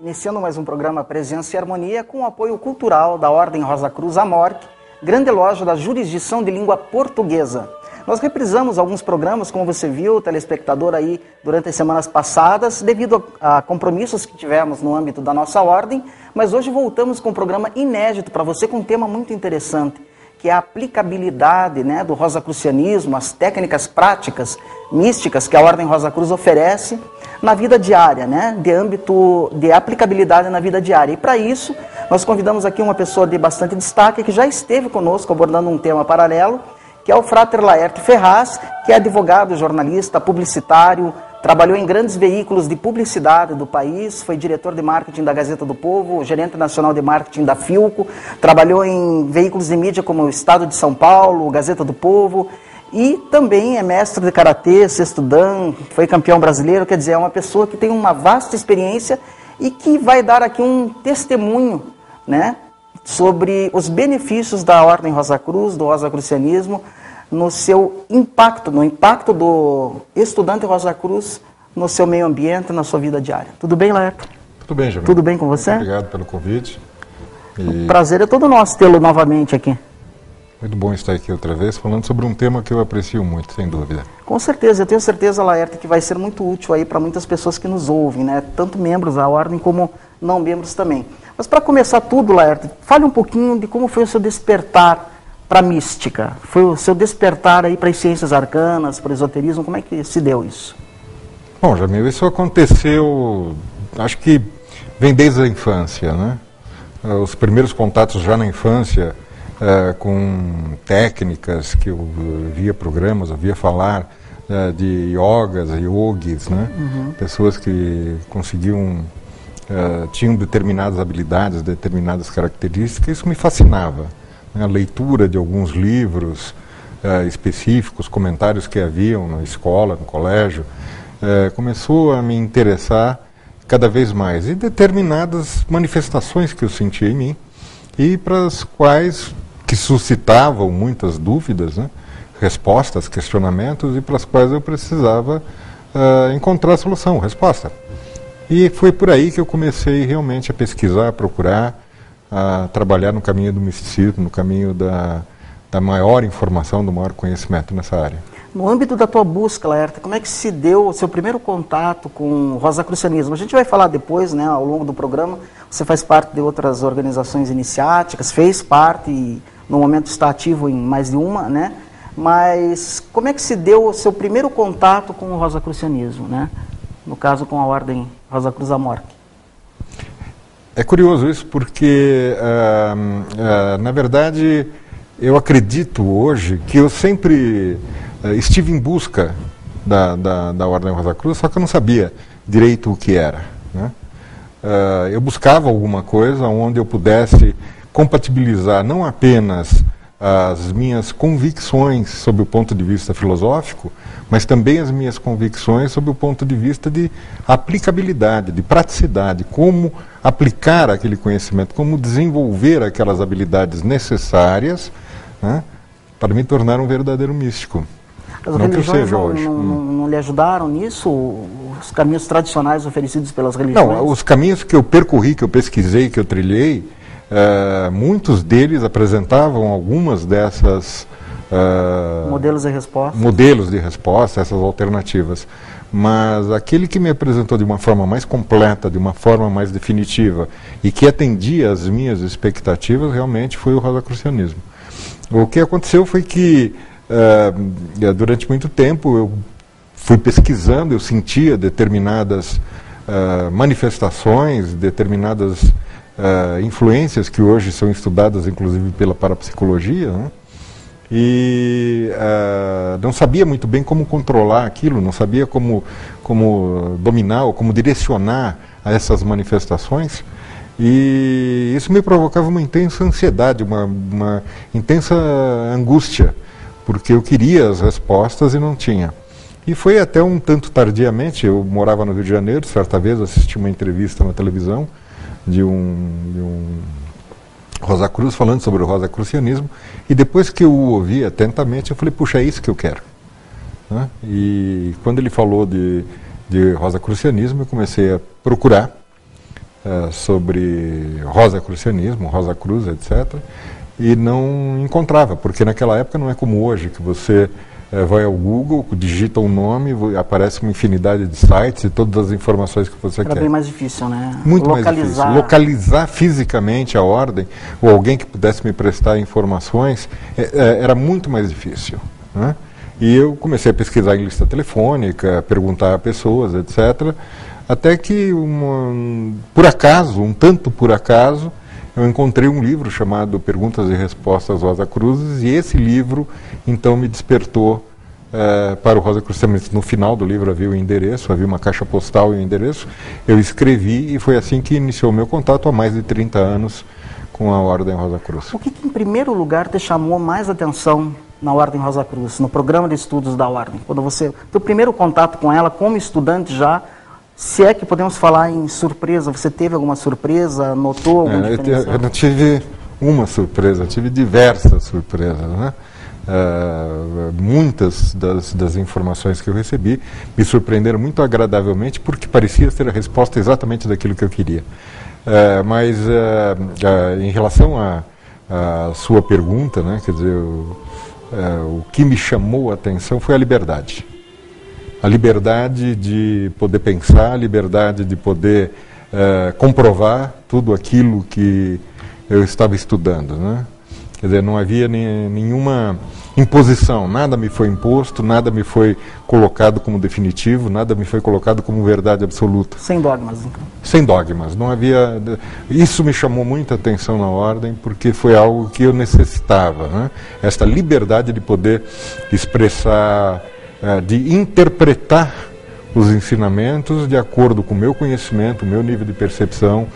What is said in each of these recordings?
Iniciando mais um programa Presença e Harmonia com o apoio cultural da Ordem Rosa Cruz Amorque, grande loja da jurisdição de língua portuguesa. Nós reprisamos alguns programas, como você viu, telespectador, aí durante as semanas passadas, devido a compromissos que tivemos no âmbito da nossa ordem, mas hoje voltamos com um programa inédito para você com um tema muito interessante, que é a aplicabilidade, né, do rosacrucianismo, as técnicas práticas, místicas que a Ordem Rosa Cruz oferece na vida diária, né, de âmbito de aplicabilidade na vida diária. E para isso, nós convidamos aqui uma pessoa de bastante destaque que já esteve conosco abordando um tema paralelo, que é o Frater Laerte Ferraz, que é advogado, jornalista, publicitário, trabalhou em grandes veículos de publicidade do país, foi diretor de marketing da Gazeta do Povo, gerente nacional de marketing da Filco, trabalhou em veículos de mídia como o Estado de São Paulo, Gazeta do Povo, e também é mestre de karatê, sexto dan, foi campeão brasileiro, quer dizer, é uma pessoa que tem uma vasta experiência e que vai dar aqui um testemunho, né, sobre os benefícios da Ordem Rosa Cruz, do rosacrucianismo, no seu impacto, no impacto do estudante Rosa Cruz no seu meio ambiente, na sua vida diária. Tudo bem, Laerte? Tudo bem, Jamil. Tudo bem com você? Muito obrigado pelo convite. O prazer é todo nosso tê-lo novamente aqui. Muito bom estar aqui outra vez, falando sobre um tema que eu aprecio muito, sem dúvida. Com certeza, eu tenho certeza, Laerte, que vai ser muito útil aí para muitas pessoas que nos ouvem, né? Tanto membros da Ordem como não membros também. Mas para começar tudo, Laerte, fale um pouquinho de como foi o seu despertar para a mística. Foi o seu despertar aí para as ciências arcanas, para o esoterismo, como é que se deu isso? Bom, Jamil, isso aconteceu, acho que vem desde a infância, né? Os primeiros contatos já na infância, com técnicas que eu via programas, eu via falar de yogas, yogis, né? Pessoas que conseguiam, tinham determinadas habilidades, determinadas características, isso me fascinava. A leitura de alguns livros específicos, comentários que haviam na escola, no colégio, começou a me interessar cada vez mais. E determinadas manifestações que eu sentia em mim e para as quais que suscitavam muitas dúvidas, né, respostas, questionamentos, e para as quais eu precisava encontrar solução, resposta. E foi por aí que eu comecei realmente a pesquisar, a procurar, a trabalhar no caminho do misticismo, no caminho da maior informação, do maior conhecimento nessa área. No âmbito da tua busca, Laerte, como é que se deu o seu primeiro contato com o rosacrucianismo? A gente vai falar depois, né, ao longo do programa. Você faz parte de outras organizações iniciáticas, fez parte e no momento está ativo em mais de uma, né? Mas como é que se deu o seu primeiro contato com o rosacrucianismo, né? No caso, com a Ordem Rosa Cruz Amorque. É curioso isso porque, na verdade, eu acredito hoje que eu sempre estive em busca da Ordem Rosa Cruz, só que eu não sabia direito o que era, né? Eu buscava alguma coisa onde eu pudesse compatibilizar não apenas as minhas convicções sob o ponto de vista filosófico, mas também as minhas convicções sob o ponto de vista de aplicabilidade, de praticidade, como aplicar aquele conhecimento, como desenvolver aquelas habilidades necessárias, né, para me tornar um verdadeiro místico. As religiões não lhe ajudaram nisso? Os caminhos tradicionais oferecidos pelas religiões? Não, os caminhos que eu percorri, que eu pesquisei, que eu trilhei, muitos deles apresentavam algumas dessas modelos de resposta, essas alternativas. Mas aquele que me apresentou de uma forma mais completa, de uma forma mais definitiva e que atendia às minhas expectativas, realmente foi o rosacrucianismo. O que aconteceu foi que durante muito tempo eu fui pesquisando, eu sentia determinadas manifestações, determinadas influências que hoje são estudadas inclusive pela parapsicologia, né? E não sabia muito bem como controlar aquilo, não sabia como dominar ou como direcionar a essas manifestações, e isso me provocava uma intensa ansiedade, uma intensa angústia, porque eu queria as respostas e não tinha. E foi até um tanto tardiamente, eu morava no Rio de Janeiro, certa vez assisti uma entrevista na televisão de um Rosa Cruz falando sobre o rosacrucianismo, e depois que eu o ouvi atentamente, eu falei, puxa, é isso que eu quero, né? E quando ele falou de rosacrucianismo, eu comecei a procurar, sobre rosacrucianismo, Rosa Cruz, etc., e não encontrava, porque naquela época não é como hoje, que você vai ao Google, digita um nome, aparece uma infinidade de sites e todas as informações que você quer. Era bem mais difícil, né? Muito mais difícil. Localizar fisicamente a ordem, ou alguém que pudesse me prestar informações, era muito mais difícil, né? E eu comecei a pesquisar em lista telefônica, perguntar a pessoas, etc., até que, por acaso, um tanto por acaso, eu encontrei um livro chamado Perguntas e Respostas Rosacruzes, e esse livro, então, me despertou para o Rosacrucianismo. No final do livro havia o endereço, havia uma caixa postal e o endereço. Eu escrevi e foi assim que iniciou o meu contato há mais de 30 anos com a Ordem Rosa Cruz. O que em primeiro lugar te chamou mais atenção na Ordem Rosa Cruz, no programa de estudos da Ordem? Quando você, teu primeiro contato com ela, como estudante já, se é que podemos falar em surpresa, você teve alguma surpresa, notou algum diferencial? Eu não tive uma surpresa, eu tive diversas surpresas, né? Muitas das informações que eu recebi me surpreenderam muito agradavelmente, porque parecia ser a resposta exatamente daquilo que eu queria. Mas em relação à sua pergunta, né, quer dizer, o que me chamou a atenção foi a liberdade. A liberdade de poder pensar, a liberdade de poder comprovar tudo aquilo que eu estava estudando, né? Quer dizer, não havia nenhuma imposição, nada me foi imposto, nada me foi colocado como definitivo, nada me foi colocado como verdade absoluta. Sem dogmas, então. Sem dogmas, não havia... Isso me chamou muita atenção na Ordem, porque foi algo que eu necessitava, né? Esta liberdade de poder expressar, de interpretar os ensinamentos de acordo com o meu conhecimento, o meu nível de percepção,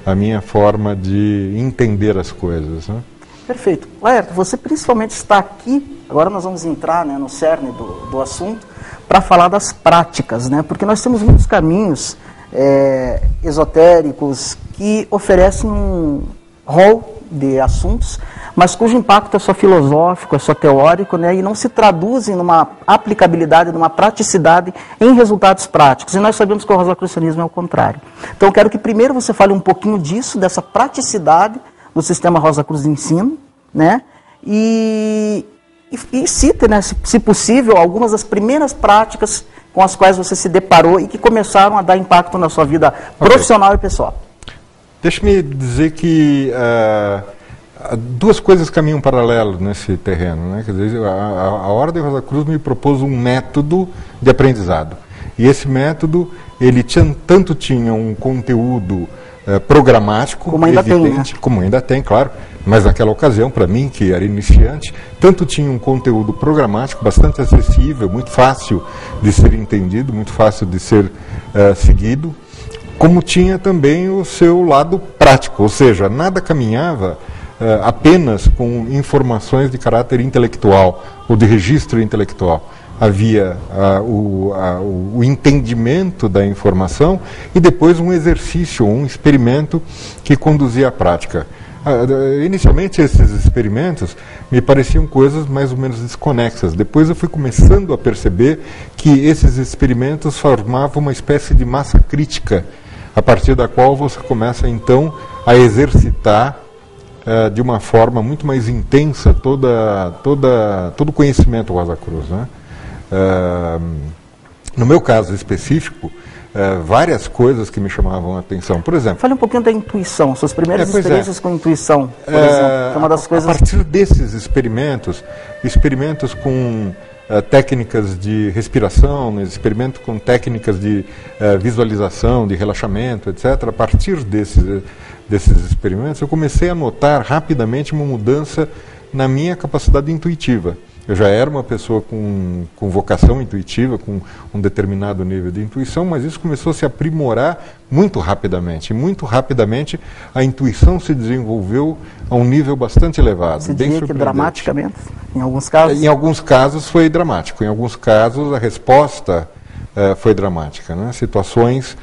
a minha forma de entender as coisas, né? Perfeito. Laerto, você principalmente está aqui, agora nós vamos entrar, né, no cerne do assunto, para falar das práticas, né? Porque nós temos muitos caminhos esotéricos que oferecem um rol de assuntos, mas cujo impacto é só filosófico, é só teórico, né, e não se traduzem numa aplicabilidade, numa praticidade em resultados práticos. E nós sabemos que o rosacrucianismo é o contrário. Então eu quero que primeiro você fale um pouquinho disso, dessa praticidade do sistema Rosa Cruz de ensino, né, e cite, né, se possível, algumas das primeiras práticas com as quais você se deparou e que começaram a dar impacto na sua vida profissional e pessoal. Deixe-me dizer que duas coisas caminham paralelo nesse terreno, né? Quer dizer, a Ordem Rosa Cruz me propôs um método de aprendizado. E esse método, ele tanto tinha um conteúdo programático, como ainda evidente, tem, né? Como ainda tem, claro, mas naquela ocasião, para mim, que era iniciante, tanto tinha um conteúdo programático bastante acessível, muito fácil de ser entendido, muito fácil de ser seguido, como tinha também o seu lado prático, ou seja, nada caminhava apenas com informações de caráter intelectual ou de registro intelectual. Havia o entendimento da informação e depois um exercício, um experimento que conduzia à prática. Inicialmente esses experimentos me pareciam coisas mais ou menos desconexas. Depois eu fui começando a perceber que esses experimentos formavam uma espécie de massa crítica, a partir da qual você começa então a exercitar de uma forma muito mais intensa todo o conhecimento Rosa Cruz, né? No meu caso específico, várias coisas que me chamavam a atenção. Por exemplo... Fale um pouquinho da intuição, suas primeiras experiências com intuição, por exemplo. É uma das coisas... A partir desses experimentos com técnicas de respiração, né, experimento com técnicas de visualização, de relaxamento, etc. A partir desses experimentos, eu comecei a notar rapidamente uma mudança na minha capacidade intuitiva. Eu já era uma pessoa com vocação intuitiva, com um determinado nível de intuição, mas isso começou a se aprimorar muito rapidamente. E muito rapidamente a intuição se desenvolveu a um nível bastante elevado. Você diria que dramaticamente, em alguns casos? Em alguns casos foi dramático, em alguns casos a resposta foi dramática, né? Situações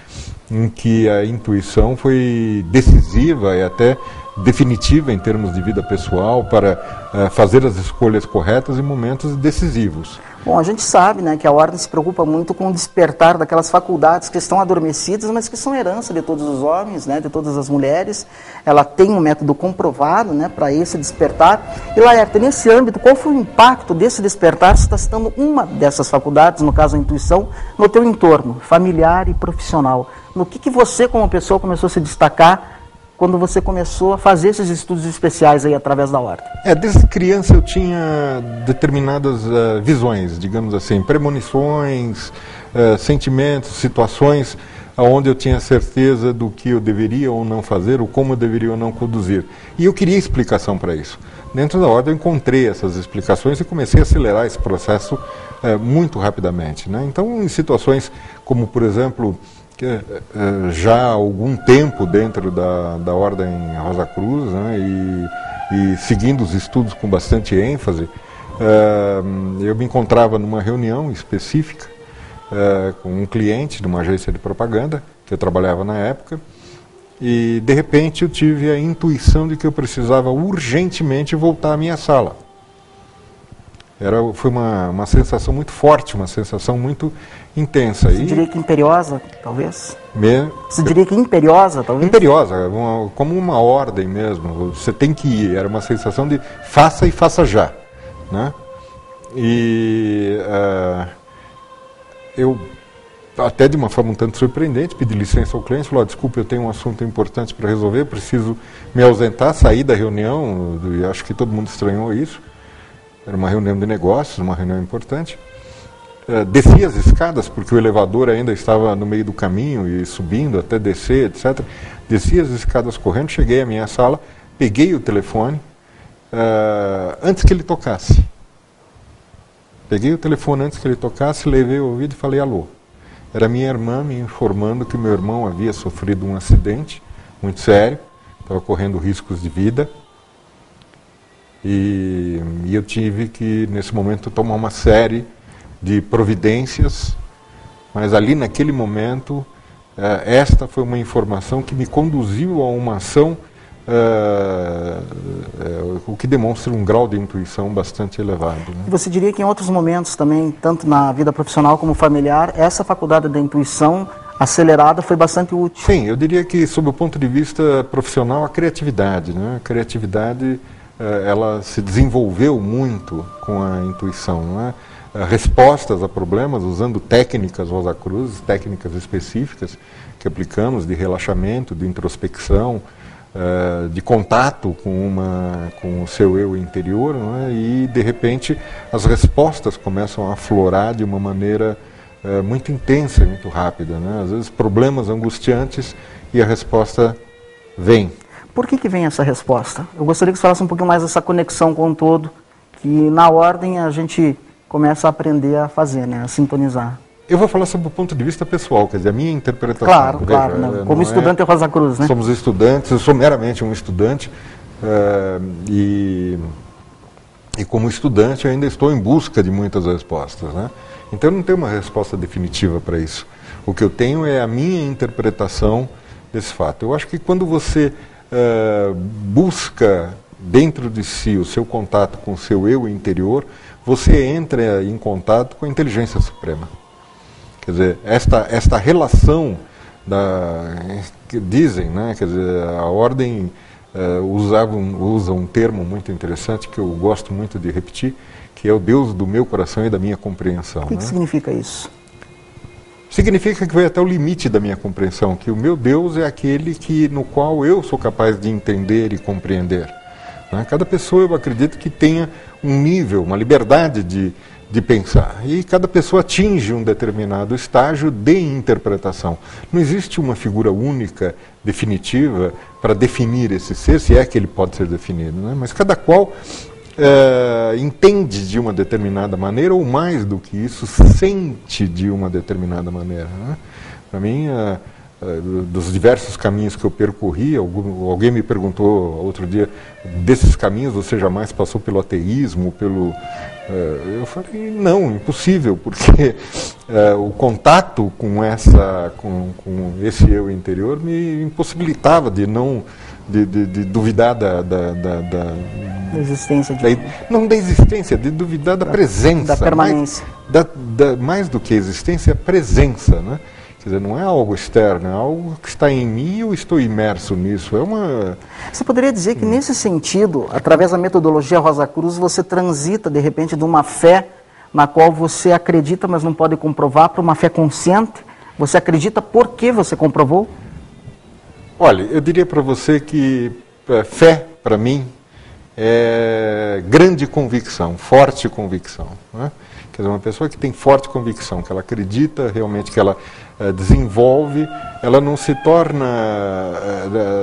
em que a intuição foi decisiva e até definitiva em termos de vida pessoal, para fazer as escolhas corretas em momentos decisivos. Bom, a gente sabe, né, que a Ordem se preocupa muito com o despertar daquelas faculdades que estão adormecidas, mas que são herança de todos os homens, né, de todas as mulheres. Ela tem um método comprovado, né, para esse despertar. E, Laerte, nesse âmbito, qual foi o impacto desse despertar? Você está citando uma dessas faculdades, no caso a intuição, no teu entorno, familiar e profissional. No que você, como pessoa, começou a se destacar quando você começou a fazer esses estudos especiais aí através da Ordem? Desde criança eu tinha determinadas visões, digamos assim, premonições, sentimentos, situações onde eu tinha certeza do que eu deveria ou não fazer, ou como eu deveria ou não conduzir. E eu queria explicação para isso. Dentro da Ordem eu encontrei essas explicações e comecei a acelerar esse processo muito rapidamente, né? Então, em situações como, por exemplo, já há algum tempo dentro da Ordem Rosa Cruz, né, e seguindo os estudos com bastante ênfase, eu me encontrava numa reunião específica com um cliente de uma agência de propaganda, que eu trabalhava na época, e de repente eu tive a intuição de que eu precisava urgentemente voltar à minha sala. Foi uma sensação muito forte, uma sensação muito intensa. Você diria que imperiosa, talvez? Você diria que imperiosa, talvez? Imperiosa, como uma ordem mesmo. Você tem que ir. Era uma sensação de faça e faça já, né? E eu, até de uma forma um tanto surpreendente, pedi licença ao cliente, falou: desculpe, eu tenho um assunto importante para resolver, preciso me ausentar, sair da reunião, e acho que todo mundo estranhou isso. Era uma reunião de negócios, uma reunião importante. Desci as escadas, porque o elevador ainda estava no meio do caminho, e subindo até descer, etc. Desci as escadas correndo, cheguei à minha sala, peguei o telefone, antes que ele tocasse. Peguei o telefone antes que ele tocasse, levei o ouvido e falei alô. Era minha irmã me informando que meu irmão havia sofrido um acidente muito sério, estava correndo riscos de vida. E eu tive que, nesse momento, tomar uma série de providências, mas ali naquele momento, esta foi uma informação que me conduziu a uma ação, o que demonstra um grau de intuição bastante elevado, né? Você diria que em outros momentos também, tanto na vida profissional como familiar, essa faculdade da intuição acelerada foi bastante útil? Sim, eu diria que, sob o ponto de vista profissional, a criatividade, né? A criatividade, ela se desenvolveu muito com a intuição, né? Respostas a problemas usando técnicas Rosa Cruz, técnicas específicas que aplicamos de relaxamento, de introspecção, de contato com o seu eu interior, né? E de repente as respostas começam a aflorar de uma maneira muito intensa e muito rápida, né? Às vezes problemas angustiantes e a resposta vem. Por que vem essa resposta? Eu gostaria que você falasse um pouquinho mais dessa conexão com o todo, que na Ordem a gente começa a aprender a fazer, né? A sintonizar. Eu vou falar sobre o ponto de vista pessoal, quer dizer, a minha interpretação. Claro, veja, claro. Né? Como estudante de Rosa Cruz, né? Somos estudantes, eu sou meramente um estudante, e como estudante eu ainda estou em busca de muitas respostas, né? Então eu não tenho uma resposta definitiva para isso. O que eu tenho é a minha interpretação desse fato. Eu acho que quando você busca dentro de si o seu contato com o seu eu interior, você entra em contato com a inteligência suprema. Quer dizer, esta relação que dizem, né, quer dizer, a Ordem usa um termo muito interessante que eu gosto muito de repetir, que é o Deus do meu coração e da minha compreensão. O que significa isso? Significa que vai até o limite da minha compreensão, que o meu Deus é aquele no qual eu sou capaz de entender e compreender. Né? Cada pessoa, eu acredito, que tenha um nível, uma liberdade de pensar. E cada pessoa atinge um determinado estágio de interpretação. Não existe uma figura única, definitiva, para definir esse ser, se é que ele pode ser definido, né? Mas cada qual entende de uma determinada maneira, ou mais do que isso, sente de uma determinada maneira, né? Para mim, dos diversos caminhos que eu percorri, alguém me perguntou outro dia, desses caminhos você jamais passou pelo ateísmo, eu falei, não, impossível, porque o contato com esse eu interior me impossibilitava de não de duvidar da existência não da existência, de duvidar da presença. Da permanência. Mais do que existência, a presença, né? Quer dizer, não é algo externo, é algo que está em mim e eu estou imerso nisso. Você poderia dizer que, nesse sentido, através da metodologia Rosa Cruz, você transita, de repente, de uma fé na qual você acredita, mas não pode comprovar, para uma fé consciente? Você acredita porque você comprovou? Olha, eu diria para você que fé, para mim, é grande convicção, forte convicção, né? Quer dizer, uma pessoa que tem forte convicção, que ela acredita realmente, que ela desenvolve, ela não se torna,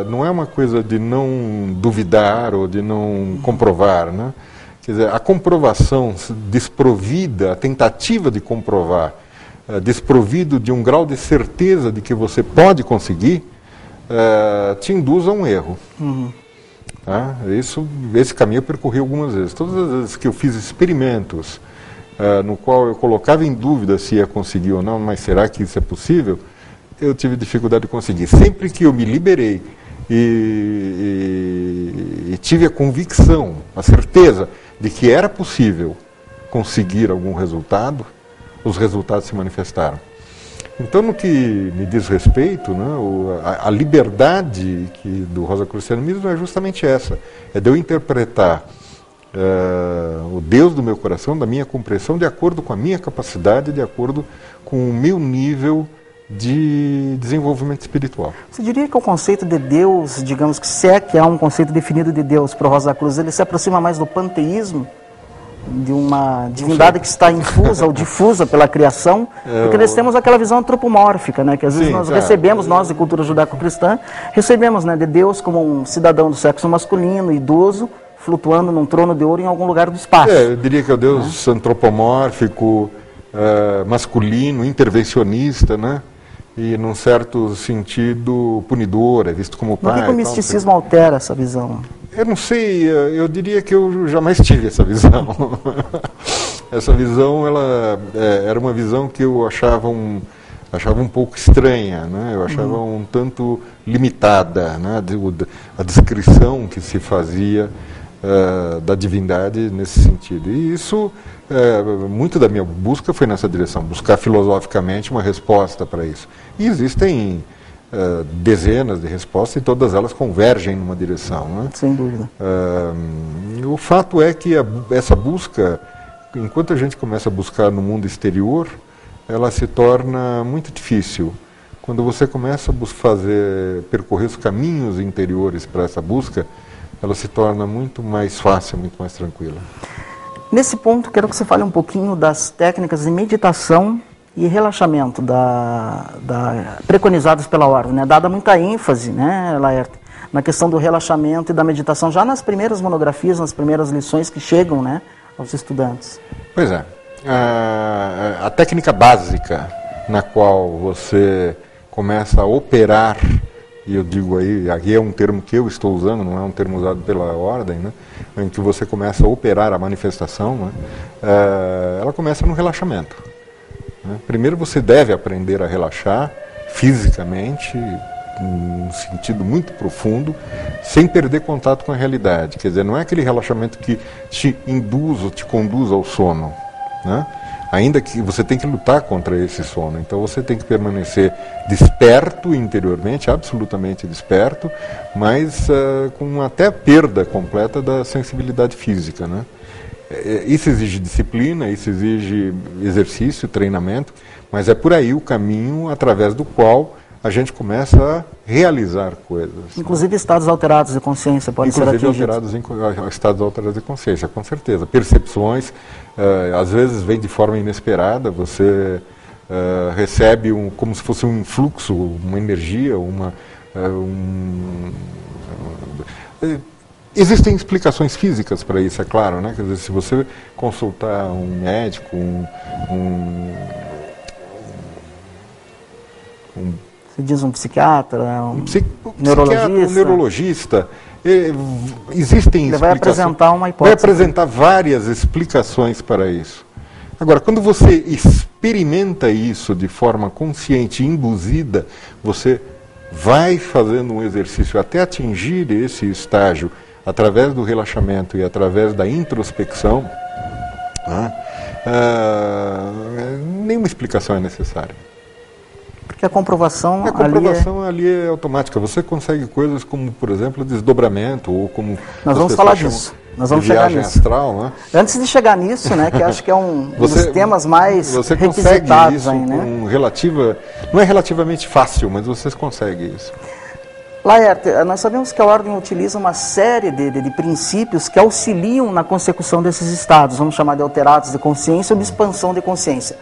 não é uma coisa de não duvidar ou de não comprovar, né? Quer dizer, a comprovação desprovida, a tentativa de comprovar, desprovido de um grau de certeza de que você pode conseguir, te induz a um erro. Tá? Esse caminho eu percorri algumas vezes. Todas as vezes que eu fiz experimentos no qual eu colocava em dúvida se ia conseguir ou não, mas será que isso é possível? Eu tive dificuldade de conseguir. Sempre que eu me liberei e tive a convicção, a certeza de que era possível conseguir algum resultado, os resultados se manifestaram. Então, no que me diz respeito, né, a liberdade do rosacrucianismo é justamente essa, é de eu interpretar o Deus do meu coração, da minha compreensão, de acordo com a minha capacidade, de acordo com o meu nível de desenvolvimento espiritual. Você diria que o conceito de Deus, digamos que se é que há um conceito definido de Deus para o Rosa Cruz, ele se aproxima mais do panteísmo, de uma divindade que está infusa ou difusa pela criação, porque nós temos aquela visão antropomórfica, né, que às vezes nós recebemos, nós de cultura judaico-cristã, recebemos, né, de Deus como um cidadão do sexo masculino, idoso, flutuando num trono de ouro em algum lugar do espaço. Eu diria que é o Deus antropomórfico, masculino, intervencionista, né? E, num certo sentido, punidor, é visto como pai. Por que o misticismo altera essa visão? Eu não sei, eu diria que eu jamais tive essa visão. Essa visão, ela era uma visão que eu achava um pouco estranha, né? Eu achava um tanto limitada, né? A descrição que se fazia da divindade nesse sentido. E isso, muito da minha busca foi nessa direção, buscar filosoficamente uma resposta para isso. E existem dezenas de respostas e todas elas convergem numa direção, né? Sem dúvida. O fato é que essa busca, enquanto a gente começa a buscar no mundo exterior, ela se torna muito difícil. Quando você começa a percorrer os caminhos interiores para essa busca, ela se torna muito mais fácil, muito mais tranquila. Nesse ponto, quero que você fale um pouquinho das técnicas de meditação e relaxamento preconizadas pela ordem, né? Dada muita ênfase, né, Laerte, na questão do relaxamento e da meditação, já nas primeiras monografias, nas primeiras lições que chegam, né, aos estudantes. Pois é. A técnica básica na qual você começa a operar, e eu digo aqui é um termo que eu estou usando, não é um termo usado pela ordem, né, em que você começa a operar a manifestação, né, ela começa no relaxamento. Né. Primeiro você deve aprender a relaxar fisicamente, num sentido muito profundo, sem perder contato com a realidade. Quer dizer, não é aquele relaxamento que te induz ou te conduz ao sono, né? Ainda que você tem que lutar contra esse sono. Então você tem que permanecer desperto interiormente, absolutamente desperto, mas com até a perda completa da sensibilidade física, né? Isso exige disciplina, isso exige exercício, treinamento, mas é por aí o caminho através do qual a gente começa a realizar coisas. Inclusive estados alterados de consciência podem ser atingidos. Estados alterados de consciência, com certeza. Percepções, às vezes vem de forma inesperada, você recebe como se fosse um influxo, uma energia, existem explicações físicas para isso, é claro, né? Quer dizer, se você consultar um médico, Você diz um psiquiatra, um neurologista, existem explicações. Ele vai apresentar uma hipótese. Vai apresentar várias explicações para isso. Agora, quando você experimenta isso de forma consciente e induzida, você vai fazendo um exercício até atingir esse estágio, através do relaxamento e através da introspecção, né, nenhuma explicação é necessária. Porque a comprovação ali é automática. Você consegue coisas como, por exemplo, desdobramento, ou como... Nós vamos falar disso. Nós vamos chegar nisso. Astral, né? Antes de chegar nisso, né, que acho que é um dos temas mais você requisitados isso aí, né? Não é relativamente fácil, mas vocês conseguem isso. Laerte, nós sabemos que a Ordem utiliza uma série de princípios que auxiliam na consecução desses estados, vamos chamar de alterados de consciência ou de expansão de consciência.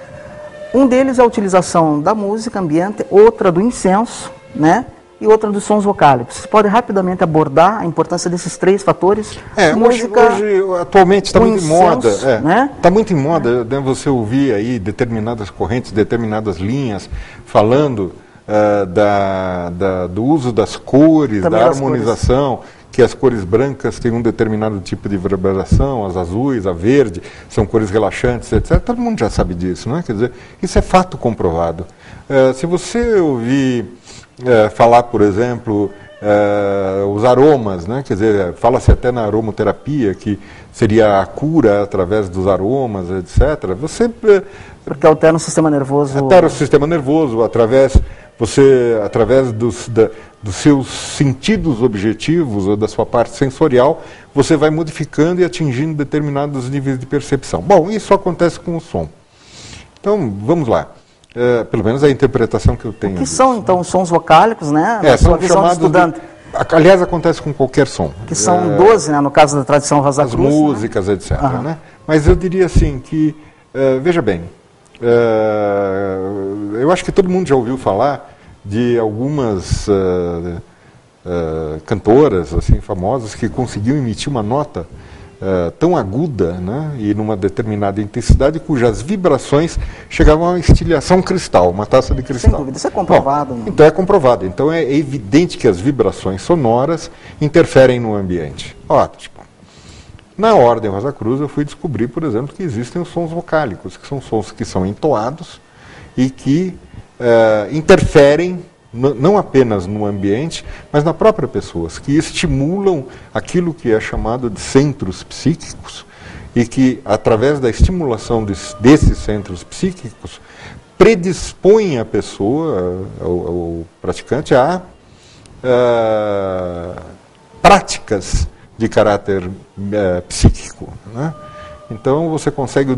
Um deles é a utilização da música ambiente, outra do incenso, né? E outra dos sons vocálicos. Você pode rapidamente abordar a importância desses três fatores? Música, hoje atualmente está muito em moda. Né? Está muito em moda, né, você ouvir aí determinadas correntes, determinadas linhas, falando do uso das cores, também da harmonização, que as cores brancas têm um determinado tipo de vibração, as azuis, a verde, são cores relaxantes, etc. Todo mundo já sabe disso, não é? Quer dizer, isso é fato comprovado. Se você ouvir falar, por exemplo, os aromas, né? Quer dizer, fala-se até na aromoterapia que seria a cura através dos aromas, etc. Porque altera o sistema nervoso. Altera o sistema nervoso, através dos seus sentidos objetivos ou da sua parte sensorial, você vai modificando e atingindo determinados níveis de percepção. Bom, isso acontece com o som. Então, vamos lá. Pelo menos a interpretação que eu tenho. O que são, então, os sons vocálicos, né? São chamados aliás, acontece com qualquer som. Que são 12, né, no caso da tradição Rosa Cruz. As músicas, né? Etc. Né? Mas eu diria assim que, veja bem, eu acho que todo mundo já ouviu falar de algumas cantoras assim, famosas que conseguiam emitir uma nota tão aguda, né, e numa determinada intensidade, cujas vibrações chegavam a estilhação cristal, uma taça de cristal. Sem dúvida, isso é comprovado. Bom, então é comprovado. Então é evidente que as vibrações sonoras interferem no ambiente. Ótimo. Na Ordem Rosa Cruz eu fui descobrir, por exemplo, que existem os sons vocálicos, que são sons que são entoados e que interferem não apenas no ambiente, mas na própria pessoa, que estimulam aquilo que é chamado de centros psíquicos e que, através da estimulação desses centros psíquicos, predispõe a pessoa, o praticante, a práticas de caráter psíquico, né? Então você consegue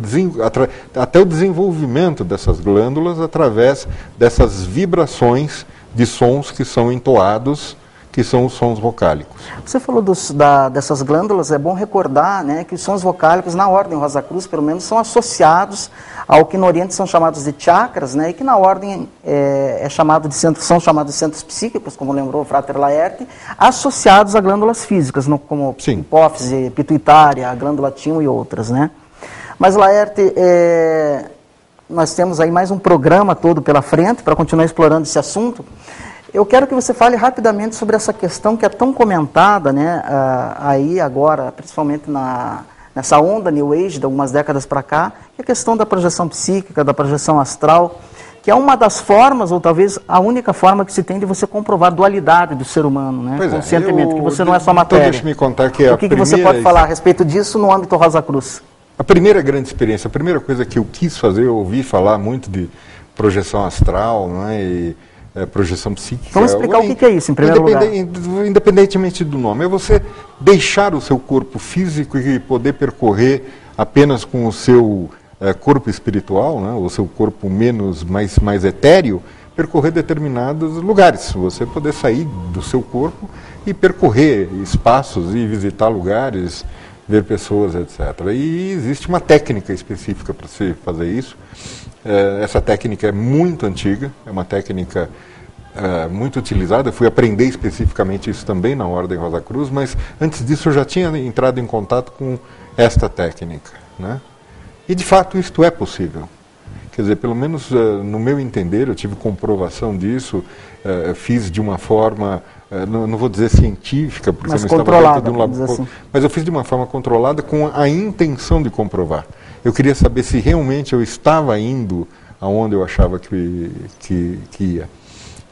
até o desenvolvimento dessas glândulas através dessas vibrações de sons que são entoados, que são os sons vocálicos. Você falou dessas glândulas, é bom recordar, né, que os sons vocálicos na Ordem Rosa Cruz, pelo menos, são associados ao que no Oriente são chamados de chakras, né, e que na Ordem são chamados de centros psíquicos, como lembrou o Frater Laerte, associados a glândulas físicas, como Sim. hipófise, pituitária, a glândula timo e outras, né? Mas, Laerte, nós temos aí mais um programa todo pela frente para continuar explorando esse assunto. Eu quero que você fale rapidamente sobre essa questão que é tão comentada, né, aí agora, principalmente nessa onda New Age de algumas décadas para cá, que é a questão da projeção psíquica, da projeção astral, que é uma das formas, ou talvez a única forma que se tem de você comprovar a dualidade do ser humano, né, conscientemente, que você não é só matéria. Então deixa-me contar que o que você pode falar a respeito disso no âmbito Rosa Cruz? A primeira grande experiência, a primeira coisa que eu quis fazer, eu ouvi falar muito de projeção astral, né, e projeção psíquica. Vamos explicar o que é isso, em primeiro lugar. Independentemente do nome, é você deixar o seu corpo físico e poder percorrer apenas com o seu corpo espiritual, né, o seu corpo mais etéreo, percorrer determinados lugares. Você poder sair do seu corpo e percorrer espaços e visitar lugares, ver pessoas, etc. E existe uma técnica específica para se fazer isso. Essa técnica é muito antiga, é uma técnica muito utilizada. Eu fui aprender especificamente isso também na Ordem Rosa Cruz, mas antes disso eu já tinha entrado em contato com esta técnica, né? E de fato isto é possível. Quer dizer, pelo menos no meu entender, eu tive comprovação disso, fiz de uma forma, não vou dizer científica, porque mas eu não estava dentro de um laboratório, assim. Mas eu fiz de uma forma controlada com a intenção de comprovar. Eu queria saber se realmente eu estava indo aonde eu achava que ia.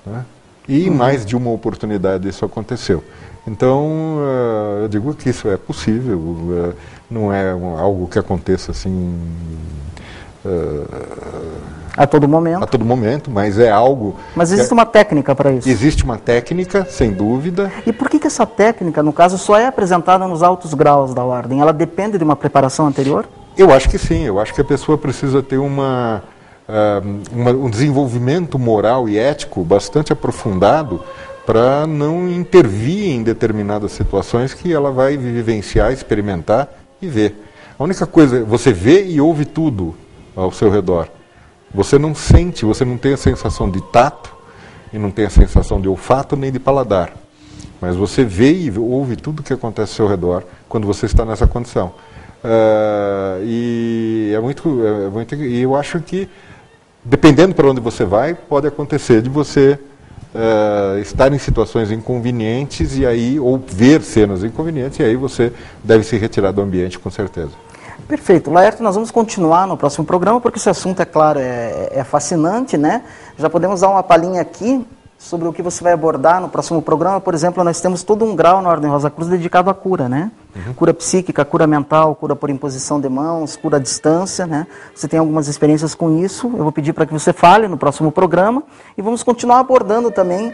Né? E em mais de uma oportunidade isso aconteceu. Então, eu digo que isso é possível, não é algo que aconteça assim... a todo momento. A todo momento, mas é algo... Mas existe uma técnica para isso? Existe uma técnica, sem dúvida. E por que essa técnica, no caso, só é apresentada nos altos graus da ordem? Ela depende de uma preparação anterior? Eu acho que sim, eu acho que a pessoa precisa ter um desenvolvimento moral e ético bastante aprofundado para não intervir em determinadas situações que ela vai vivenciar, experimentar e ver. A única coisa, você vê e ouve tudo ao seu redor. Você não sente, você não tem a sensação de tato, e não tem a sensação de olfato nem de paladar. Mas você vê e ouve tudo o que acontece ao seu redor quando você está nessa condição. E eu acho que, dependendo para onde você vai, pode acontecer de você estar em situações inconvenientes e aí, ou ver cenas inconvenientes, e aí você deve se retirar do ambiente, com certeza. Perfeito. Laerto, nós vamos continuar no próximo programa, porque esse assunto, é claro, é fascinante, né? Já podemos dar uma palhinha aqui sobre o que você vai abordar no próximo programa. Por exemplo, nós temos todo um grau na Ordem Rosa Cruz dedicado à cura, né? Cura psíquica, cura mental, cura por imposição de mãos, cura à distância, né? Você tem algumas experiências com isso, eu vou pedir para que você fale no próximo programa, e vamos continuar abordando também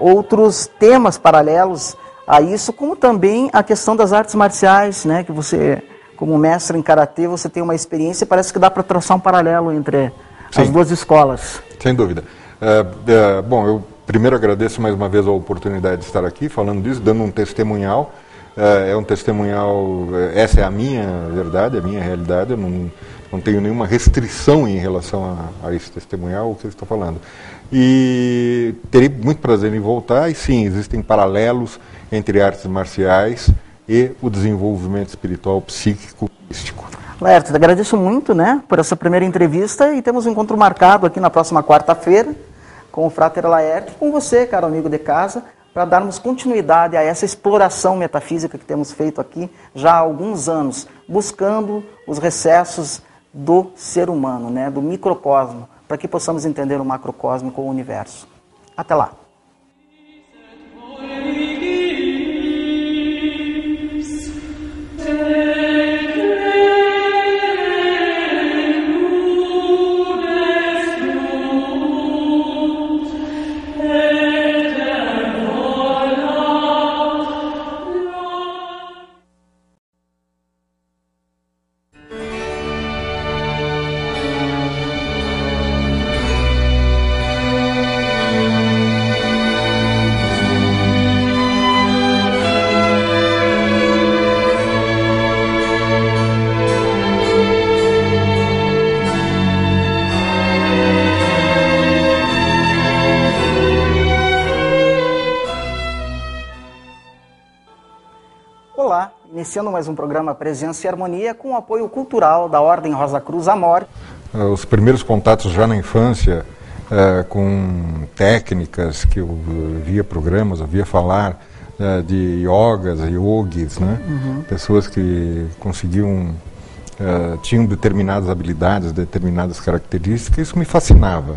outros temas paralelos a isso, como também a questão das artes marciais, né? Que você, como mestre em Karatê, você tem uma experiência e parece que dá para traçar um paralelo entre as duas escolas. Sem dúvida. Bom, eu primeiro agradeço mais uma vez a oportunidade de estar aqui falando disso, dando um testemunhal. É um testemunhal, essa é a minha verdade, a minha realidade, eu não tenho nenhuma restrição em relação a esse testemunhal, o que eu estou falando. E terei muito prazer em voltar, e sim, existem paralelos entre artes marciais e o desenvolvimento espiritual, psíquico, místico. Laerto, agradeço muito, né, por essa primeira entrevista, e temos um encontro marcado aqui na próxima quarta-feira com o Frater Laerto, com você, caro amigo de casa, para darmos continuidade a essa exploração metafísica que temos feito aqui já há alguns anos, buscando os recessos do ser humano, né, do microcosmo, para que possamos entender o macrocósmico, o universo. Até lá! Iniciando mais um programa Presença e Harmonia com o apoio cultural da Ordem Rosa Cruz Amor. Os primeiros contatos já na infância com técnicas que eu via programas, ouvia falar de yogas, yogis, né? Pessoas que conseguiam, tinham determinadas habilidades, determinadas características, isso me fascinava.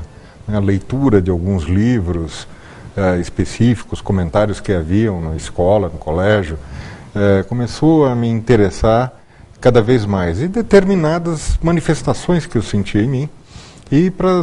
A leitura de alguns livros específicos, comentários que haviam na escola, no colégio, começou a me interessar cada vez mais, e determinadas manifestações que eu sentia em mim. E para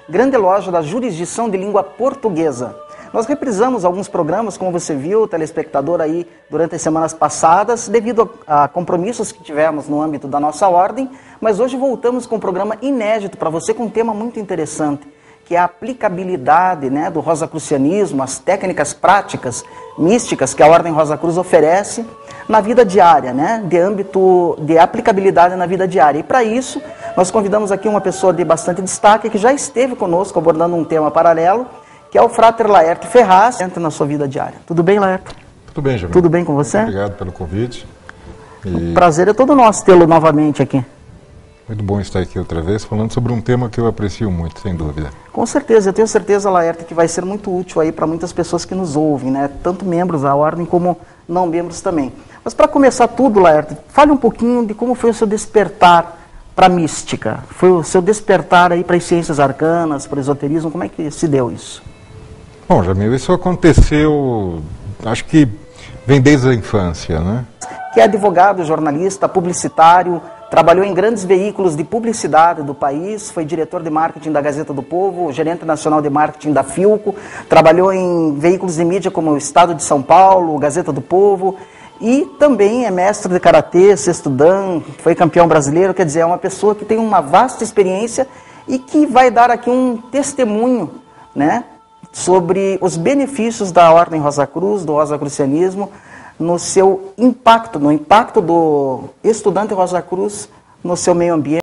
Grande Loja da Jurisdição de Língua Portuguesa. Nós reprisamos alguns programas, como você viu, telespectador, aí durante as semanas passadas, devido a compromissos que tivemos no âmbito da nossa ordem, mas hoje voltamos com um programa inédito para você, com um tema muito interessante, que é a aplicabilidade, né, do rosacrucianismo, as técnicas práticas, místicas que a Ordem Rosa Cruz oferece na vida diária, né, de âmbito de aplicabilidade na vida diária. E para isso, nós convidamos aqui uma pessoa de bastante destaque, que já esteve conosco abordando um tema paralelo, que é o Frater Laerto Ferraz, entra na sua vida diária. Tudo bem, Laerto? Tudo bem, Jamil. Tudo bem com você? Muito obrigado pelo convite. O prazer é todo nosso tê-lo novamente aqui. Muito bom estar aqui outra vez, falando sobre um tema que eu aprecio muito, sem dúvida. Com certeza, eu tenho certeza, Laerto, que vai ser muito útil aí para muitas pessoas que nos ouvem, né? Tanto membros da ordem como não membros também. Mas para começar tudo, Laerto, fale um pouquinho de como foi o seu despertar para a mística. Foi o seu despertar aí para as ciências arcanas, para o esoterismo, como é que se deu isso? Bom, Jamil, isso aconteceu, acho que vem desde a infância, né? Que é advogado, jornalista, publicitário, trabalhou em grandes veículos de publicidade do país, foi diretor de marketing da Gazeta do Povo, gerente nacional de marketing da Philco, trabalhou em veículos de mídia como o Estado de São Paulo, Gazeta do Povo, e também é mestre de karatê, sexto dan, foi campeão brasileiro, quer dizer, é uma pessoa que tem uma vasta experiência e que vai dar aqui um testemunho, né, sobre os benefícios da Ordem Rosa Cruz, do rosacrucianismo, no seu impacto, no impacto do estudante Rosa Cruz no seu meio ambiente.